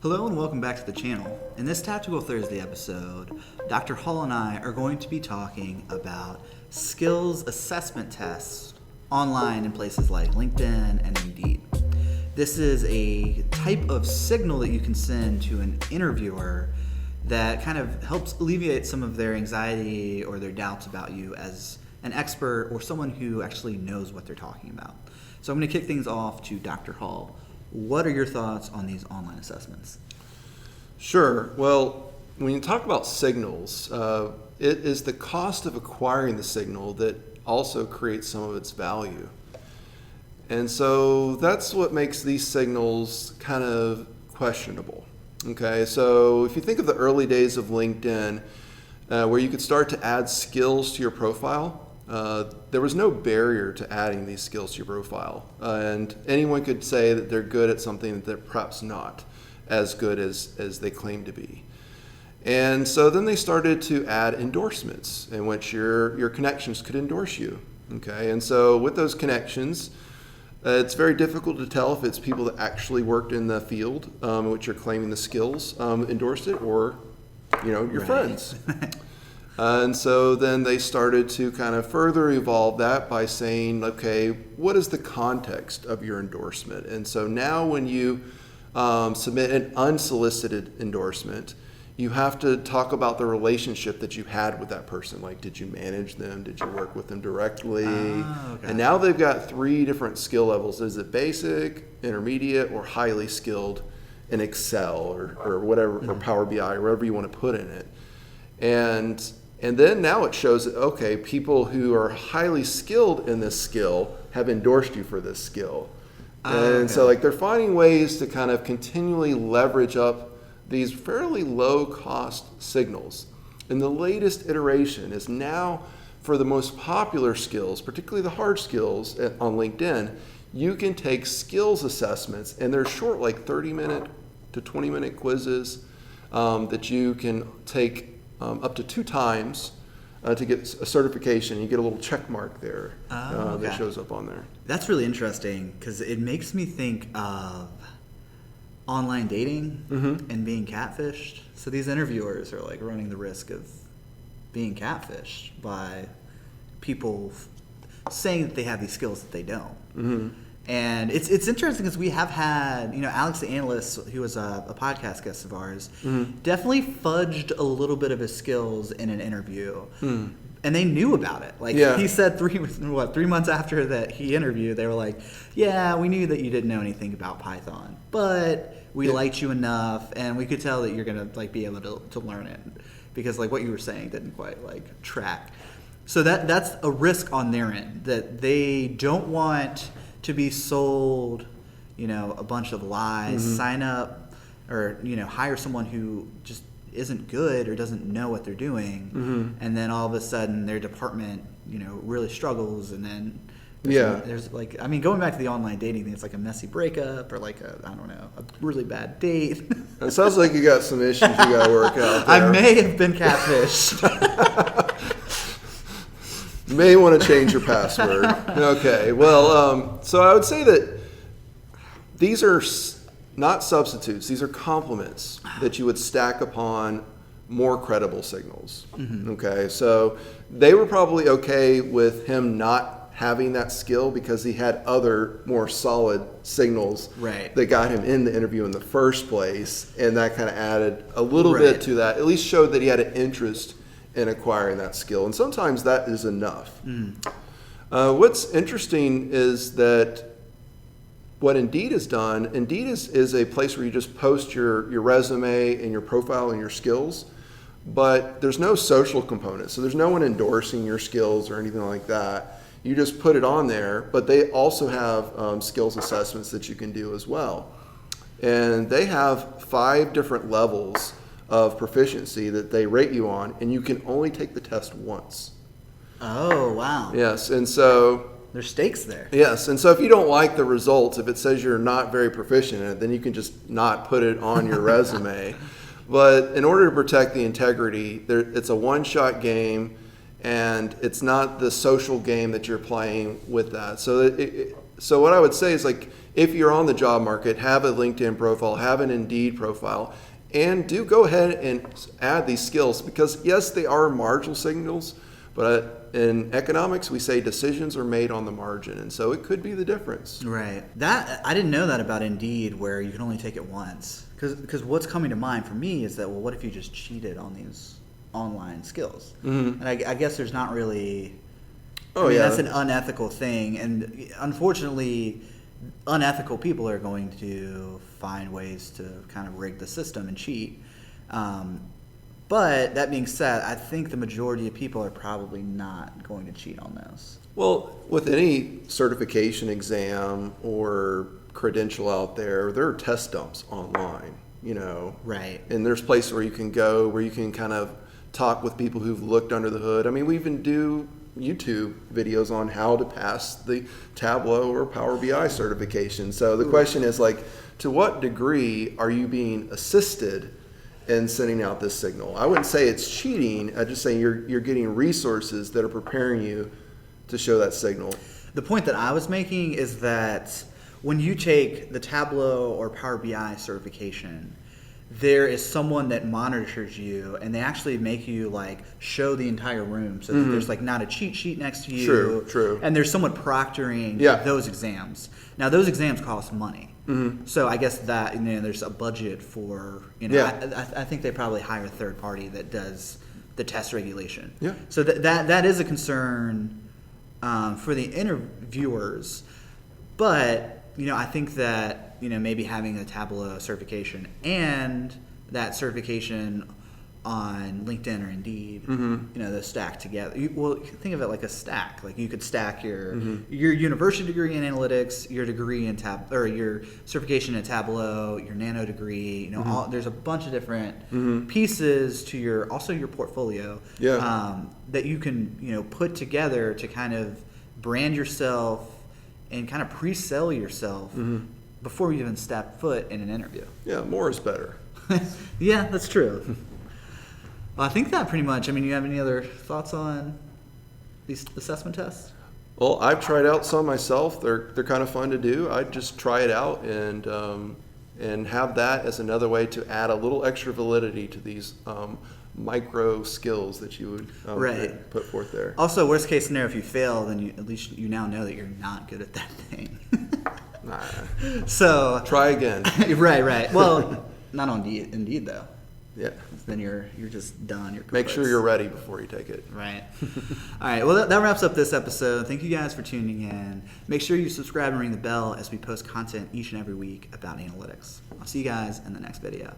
Hello and welcome back to the channel. In this Tactical Thursday episode, Dr. Hall and I are going to be talking about skills assessment tests online in places like LinkedIn and Indeed. This is a type of signal that you can send to an interviewer that kind of helps alleviate some of their anxiety or their doubts about you as an expert or someone who actually knows what they're talking about. So I'm going to kick things off to Dr. Hall. What are your thoughts on these online assessments? Sure. Well, when you talk about signals, it is the cost of acquiring the signal that also creates some of its value. And so that's what makes these signals kind of questionable. Okay, so if you think of the early days of LinkedIn, where you could start to add skills to your profile, there was no barrier to adding these skills to your profile. And anyone could say that they're good at something that they're perhaps not as good as they claim to be. And so then they started to add endorsements in which your connections could endorse you. Okay, and so with those connections, it's very difficult to tell if it's people that actually worked in the field in which you're claiming the skills endorsed it, or your friends. And so then they started to kind of further evolve that by saying, okay, what is the context of your endorsement? And so now when you submit an unsolicited endorsement, you have to talk about the relationship that you had with that person. Like, did you manage them? Did you work with them directly? Okay. And now they've got 3 different skill levels. Is it basic, intermediate, or highly skilled in Excel or whatever, or Power BI, or whatever you want to put in it. And then now it shows that, okay, people who are highly skilled in this skill have endorsed you for this skill. And so they're finding ways to kind of continually leverage up these fairly low cost signals. And the latest iteration is now for the most popular skills, particularly the hard skills on LinkedIn, you can take skills assessments, and they're short, like 30-minute to 20-minute quizzes that you can take up to 2 times to get a certification. You get a little check mark there that shows up on there. That's really interesting because it makes me think of online dating and being catfished. So these interviewers are like running the risk of being catfished by people saying that they have these skills that they don't. And it's interesting because we have had, Alex the Analyst, who was a podcast guest of ours, definitely fudged a little bit of his skills in an interview. And they knew about it. He said 3 months after that he interviewed, they were like, yeah, we knew that you didn't know anything about Python, but we liked you enough and we could tell that you're going to be able to learn it because what you were saying didn't quite track. So that's a risk on their end, that they don't want to be sold, a bunch of lies, sign up or, hire someone who just isn't good or doesn't know what they're doing. And then all of a sudden their department, really struggles. And then there's going back to the online dating thing, it's like a messy breakup or a really bad date. It sounds like you got some issues you got to work out there. I may have been catfished. You may want to change your password. Okay, well, so I would say that these are not substitutes. These are complements that you would stack upon more credible signals. Okay, so they were probably okay with him not having that skill because he had other more solid signals that got him in the interview in the first place, and that kind of added a little bit to that. At least showed that he had an interest in acquiring that skill, and sometimes that is enough. What's interesting is that what Indeed has done, Indeed is a place where you just post your resume and your profile and your skills, but there's no social component, so there's no one endorsing your skills or anything like that. You just put it on there, but they also have skills assessments that you can do as well. And they have 5 different levels of proficiency that they rate you on, and you can only take the test once. Oh, wow. Yes, and so there's stakes there. Yes, and so if you don't like the results, if it says you're not very proficient in it, then you can just not put it on your resume. But in order to protect the integrity, it's a one-shot game, and it's not the social game that you're playing with that. So what I would say is, if you're on the job market, have a LinkedIn profile, have an Indeed profile, and do go ahead and add these skills, because yes, they are marginal signals, but in economics, we say decisions are made on the margin, and so it could be the difference. Right. That I didn't know that about Indeed, where you can only take it once. Because what's coming to mind for me is that, well, what if you just cheated on these online skills? Mm-hmm. And I guess there's not really. Oh, I mean, yeah. that's an unethical thing, and unfortunately, unethical people are going to find ways to kind of rig the system and cheat. But that being said, I think the majority of people are probably not going to cheat on those. Well, with any certification exam or credential out there, there are test dumps online, Right. And there's places where you can go where you can kind of talk with people who've looked under the hood. I mean, we even do YouTube videos on how to pass the Tableau or Power BI certification. So the question is, like, to what degree are you being assisted in sending out this signal? I wouldn't say it's cheating. I just say you're getting resources that are preparing you to show that signal. The point that I was making is that when you take the Tableau or Power BI certification, there is someone that monitors you, and they actually make you like show the entire room, so that there's like not a cheat sheet next to you. True. And there's someone proctoring those exams. Now those exams cost money, so I guess that there's a budget for I think they probably hire a third party that does the test regulation. Yeah. So that is a concern for the interviewers, but I think that maybe having a Tableau certification and that certification on LinkedIn or Indeed, those stack together. Think of it like a stack. Like you could stack your university degree in analytics, your degree in your certification in Tableau, your nano degree. There's a bunch of different pieces to your portfolio that you can put together to kind of brand yourself and kind of pre-sell yourself before you even step foot in an interview. Yeah, more is better. Yeah, that's true. Well, I think that pretty much. I mean, you have any other thoughts on these assessment tests? Well, I've tried out some myself. They're kind of fun to do. I'd just try it out and have that as another way to add a little extra validity to these micro skills that you would put forth there. Also, worst case scenario, if you fail, then at least you now know that you're not good at that thing. Nah. So try again. Right. Well, not on Indeed though. Yeah. Then you're just done. You're Make sure you're ready before you take it. Right. All right. Well, that wraps up this episode. Thank you guys for tuning in. Make sure you subscribe and ring the bell as we post content each and every week about analytics. I'll see you guys in the next video.